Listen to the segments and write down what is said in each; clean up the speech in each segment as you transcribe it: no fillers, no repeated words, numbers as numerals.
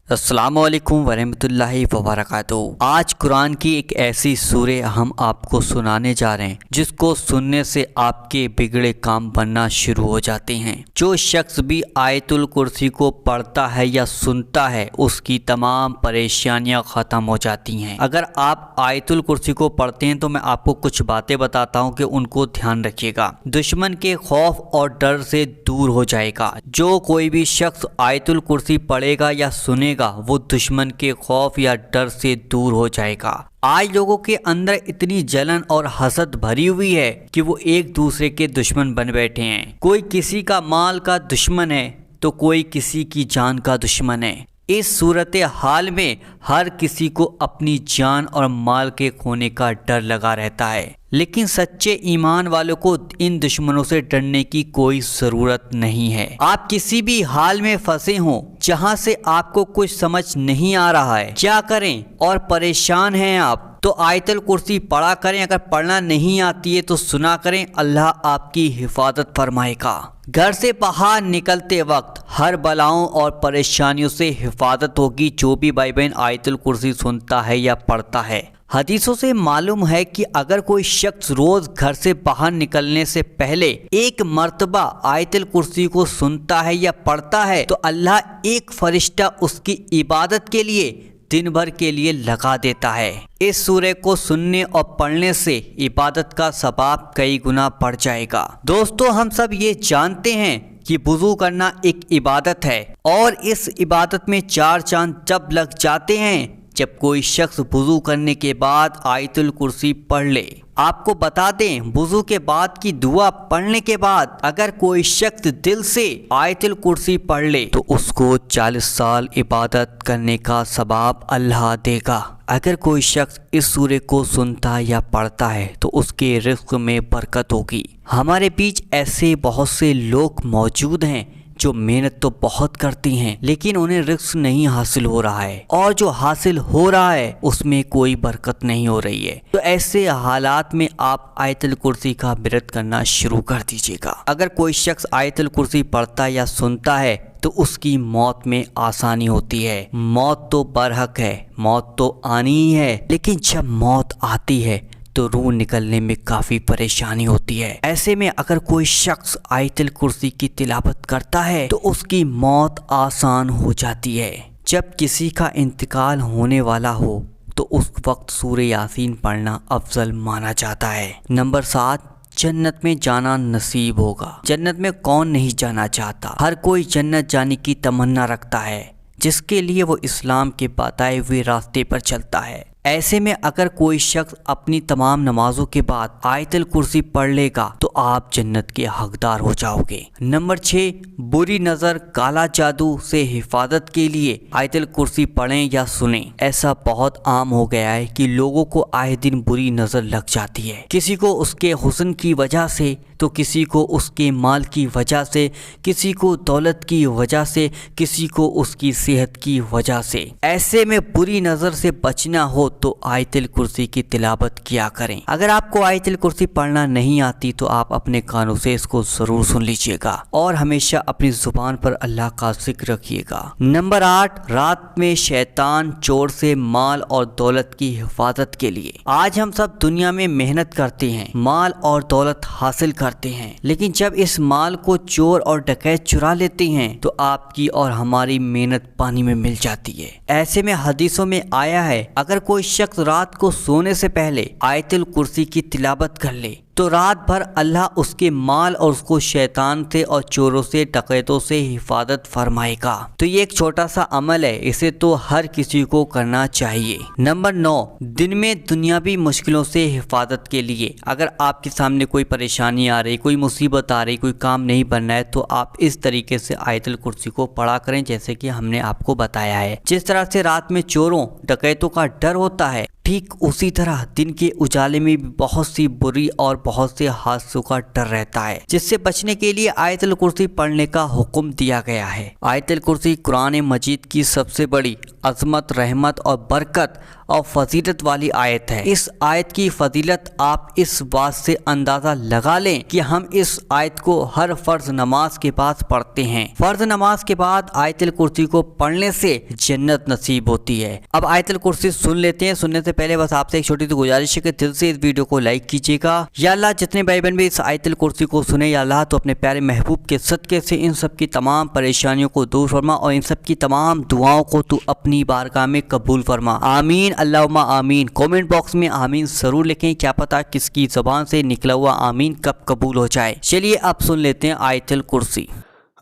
السلام علیکم ورحمۃ وبرکاتہ۔ آج قرآن کی ایک ایسی سورہ ہم آپ کو سنانے جا رہے ہیں جس کو سننے سے آپ کے بگڑے کام بننا شروع ہو جاتے ہیں۔ جو شخص بھی آیت الکرسی کو پڑھتا ہے یا سنتا ہے اس کی تمام پریشانیاں ختم ہو جاتی ہیں۔ اگر آپ آیت الکرسی کو پڑھتے ہیں تو میں آپ کو کچھ باتیں بتاتا ہوں کہ ان کو دھیان رکھیے گا۔ دشمن کے خوف اور ڈر سے دور ہو جائے گا۔ جو کوئی بھی شخص آیت الکرسی پڑھے گا یا سنے گا وہ دشمن کے خوف یا ڈر سے دور ہو جائے گا۔ آج لوگوں کے اندر اتنی جلن اور حسد بھری ہوئی ہے کہ وہ ایک دوسرے کے دشمن بن بیٹھے ہیں۔ کوئی کسی کا مال کا دشمن ہے تو کوئی کسی کی جان کا دشمن ہے۔ اس صورتحال میں ہر کسی کو اپنی جان اور مال کے کھونے کا ڈر لگا رہتا ہے، لیکن سچے ایمان والوں کو ان دشمنوں سے ڈرنے کی کوئی ضرورت نہیں ہے۔ آپ کسی بھی حال میں پھنسے ہوں جہاں سے آپ کو کچھ سمجھ نہیں آ رہا ہے کیا کریں اور پریشان ہیں آپ، تو آیت الکرسی پڑھا کریں۔ اگر پڑھنا نہیں آتی ہے تو سنا کریں، اللہ آپ کی حفاظت فرمائے گا۔ گھر سے باہر نکلتے وقت ہر بلاؤں اور پریشانیوں سے حفاظت ہوگی جو بھی بھائی بہن آیت الکرسی سنتا ہے یا پڑھتا ہے۔ حدیثوں سے معلوم ہے کہ اگر کوئی شخص روز گھر سے باہر نکلنے سے پہلے ایک مرتبہ آیت الکرسی کو سنتا ہے یا پڑھتا ہے تو اللہ ایک فرشتہ اس کی عبادت کے لیے دن بھر کے لیے لگا دیتا ہے۔ اس سورہ کو سننے اور پڑھنے سے عبادت کا ثواب کئی گنا بڑھ جائے گا۔ دوستو، ہم سب یہ جانتے ہیں کہ وضو کرنا ایک عبادت ہے اور اس عبادت میں 4 چاند جب لگ جاتے ہیں جب کوئی شخص وضو کرنے کے بعد آیت الکرسی پڑھ لے۔ آپ کو بتا دیں، وضو کے بعد کی دعا پڑھنے کے بعد اگر کوئی شخص دل سے آیت الکرسی پڑھ لے تو اس کو 40 سال عبادت کرنے کا ثواب اللہ دے گا۔ اگر کوئی شخص اس سورہ کو سنتا یا پڑھتا ہے تو اس کے رزق میں برکت ہوگی۔ ہمارے بیچ ایسے بہت سے لوگ موجود ہیں جو محنت تو بہت کرتی ہیں لیکن انہیں رزق نہیں حاصل ہو رہا ہے، اور جو حاصل ہو رہا ہے اس میں کوئی برکت نہیں ہو رہی ہے۔ تو ایسے حالات میں آپ آیت الکرسی کا ورد کرنا شروع کر دیجیے گا۔ اگر کوئی شخص آیت الکرسی پڑھتا یا سنتا ہے تو اس کی موت میں آسانی ہوتی ہے۔ موت تو برحق ہے، موت تو آنی ہی ہے، لیکن جب موت آتی ہے تو روح نکلنے میں کافی پریشانی ہوتی ہے۔ ایسے میں اگر کوئی شخص آیت الکرسی کی تلاوت کرتا ہے تو اس کی موت آسان ہو جاتی ہے۔ جب کسی کا انتقال ہونے والا ہو تو اس وقت سورہ یاسین پڑھنا افضل مانا جاتا ہے۔ نمبر 7، جنت میں جانا نصیب ہوگا۔ جنت میں کون نہیں جانا چاہتا؟ ہر کوئی جنت جانے کی تمنا رکھتا ہے جس کے لیے وہ اسلام کے بتائے ہوئے راستے پر چلتا ہے۔ ایسے میں اگر کوئی شخص اپنی تمام نمازوں کے بعد آیت الکرسی پڑھ لے گا تو آپ جنت کے حقدار ہو جاؤ گے۔ نمبر 6، بری نظر، کالا جادو سے حفاظت کے لیے آیت الکرسی پڑھیں یا سنیں۔ ایسا بہت عام ہو گیا ہے کہ لوگوں کو آئے دن بری نظر لگ جاتی ہے، کسی کو اس کے حسن کی وجہ سے تو کسی کو اس کے مال کی وجہ سے، کسی کو دولت کی وجہ سے، کسی کو اس کی صحت کی وجہ سے۔ ایسے میں بری نظر سے بچنا ہو تو آیت الکرسی کی تلاوت کیا کریں۔ اگر آپ کو آیت الکرسی پڑھنا نہیں آتی تو آپ اپنے کانوں سے اس کو ضرور سن لیجئے گا اور ہمیشہ اپنی زبان پر اللہ کا ذکر رکھیے گا۔ نمبر 8، رات میں شیطان چور سے مال اور دولت کی حفاظت کے لیے۔ آج ہم سب دنیا میں محنت کرتے ہیں، مال اور دولت حاصل کرتے ہیں، لیکن جب اس مال کو چور اور ڈکیت چرا لیتے ہیں تو آپ کی اور ہماری محنت پانی میں مل جاتی ہے۔ ایسے میں حدیثوں میں آیا ہے اگر کوئی شخص رات کو سونے سے پہلے آیت الکرسی کی تلاوت کر لے تو رات بھر اللہ اس کے مال اور اس کو شیطان سے اور چوروں سے، ڈکیتوں سے حفاظت فرمائے گا۔ تو یہ ایک چھوٹا سا عمل ہے، اسے تو ہر کسی کو کرنا چاہیے۔ نمبر 9، دن میں دنیاوی مشکلوں سے حفاظت کے لیے۔ اگر آپ کے سامنے کوئی پریشانی آ رہی، کوئی مصیبت آ رہی، کوئی کام نہیں بن رہا ہے تو آپ اس طریقے سے آیت الکرسی کو پڑھا کریں جیسے کہ ہم نے آپ کو بتایا ہے۔ جس طرح سے رات میں چوروں، ڈکیتوں کا ڈر ہوتا ہے، ٹھیک اسی طرح دن کے اجالے میں بھی بہت سی بری اور بہت سے حادثوں کا ڈر رہتا ہے، جس سے بچنے کے لیے آیت الکرسی پڑھنے کا حکم دیا گیا ہے۔ آیت الکرسی قرآن مجید کی سب سے بڑی عظمت، رحمت اور برکت اور فضیلت والی آیت ہے۔ اس آیت کی فضیلت آپ اس بات سے اندازہ لگا لیں کہ ہم اس آیت کو ہر فرض نماز کے بعد پڑھتے ہیں۔ فرض نماز کے بعد آیت الکرسی کو پڑھنے سے جنت نصیب ہوتی ہے۔ اب آیت الکرسی سن لیتے ہیں۔ سننے سے پہلے بس آپ سے ایک چھوٹی سی گزارش ہے کہ دل سے اس ویڈیو کو لائک کیجیے گا۔ یا اللہ جتنے بھائی بہن بھی اس آیت الکرسی کو سنے، یا اللہ تو اپنے پیارے محبوب کے صدقے سے ان سب کی تمام پریشانیوں کو دور فرما اور ان سب کی تمام دعاؤں کو تو اپنی بارگاہ میں قبول فرما، آمین اللہم آمین۔ کومنٹ باکس میں آمین ضرور لکھیں، کیا پتا کس کی زبان سے نکلا ہوا آمین کب قبول ہو جائے۔ چلیے اب سن لیتے ہیں آیت الکرسی۔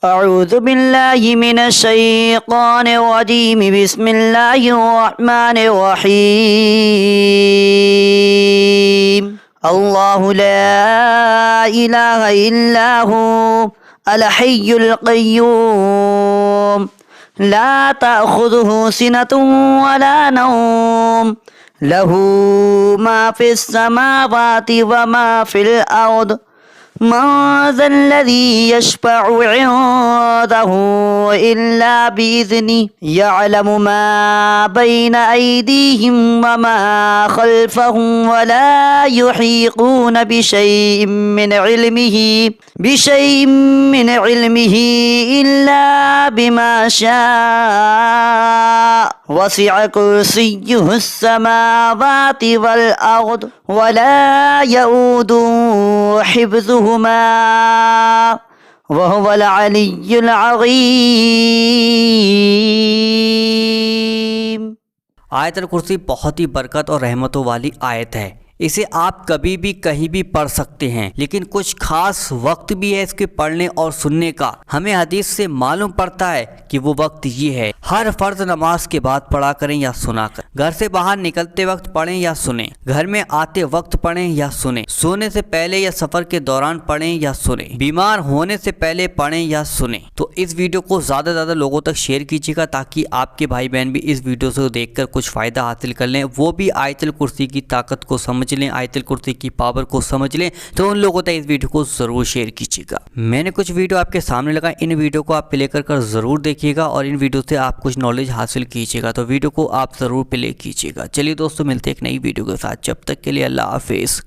اعوذ باللہ من الشیطان الرجیم، بسم اللہ الرحمن الرحیم۔ اللہ لا الہ الا هو الحی القیوم، لا تأخذه سنة ولا نوم، له ما في السماوات وما في الأرض، من ذا الذي يشفع عنده إلا بإذنه، يعلم ما بين أيديهم وما خلفهم، ولا يحيطون بشيء من علمه إلا بما شاء، وسع كرسيه السماوات والأرض، ولا يؤوده حفظهما، وهو العلي العظيم۔ آیت الکرسی بہت ہی برکت اور رحمتوں والی آیت ہے۔ اسے آپ کبھی بھی کہیں بھی پڑھ سکتے ہیں، لیکن کچھ خاص وقت بھی ہے اس کے پڑھنے اور سننے کا۔ ہمیں حدیث سے معلوم پڑتا ہے کہ وہ وقت یہ ہے، ہر فرض نماز کے بعد پڑھا کریں یا سنا کریں، گھر سے باہر نکلتے وقت پڑھیں یا سنیں، گھر میں آتے وقت پڑھیں یا سنیں، سونے سے پہلے یا سفر کے دوران پڑھیں یا سنیں، بیمار ہونے سے پہلے پڑھیں یا سنیں۔ تو اس ویڈیو کو زیادہ سے زیادہ لوگوں تک شیئر کیجیے گا تاکہ آپ کے بھائی بہن بھی اس ویڈیو سے دیکھ کر کچھ فائدہ حاصل کر لیں، وہ بھی آیت الکرسی کی طاقت کو سمجھ لیں، آیت الکرسی کی پاور کو سمجھ لیں۔ تو ان لوگوں تک اس ویڈیو کو ضرور شیئر کیجیے گا۔ میں نے کچھ ویڈیو آپ کے سامنے لگا، ان ویڈیو کو آپ پلے کر ضرور دیکھیے گا اور ان ویڈیو سے آپ کچھ نالج حاصل کیجیے گا، تو ویڈیو کو آپ ضرور پلے کیجیے گا۔ چلیے دوستو، ملتے ہیں ایک نئی ویڈیو کے ساتھ، جب تک کے لیے اللہ حافظ۔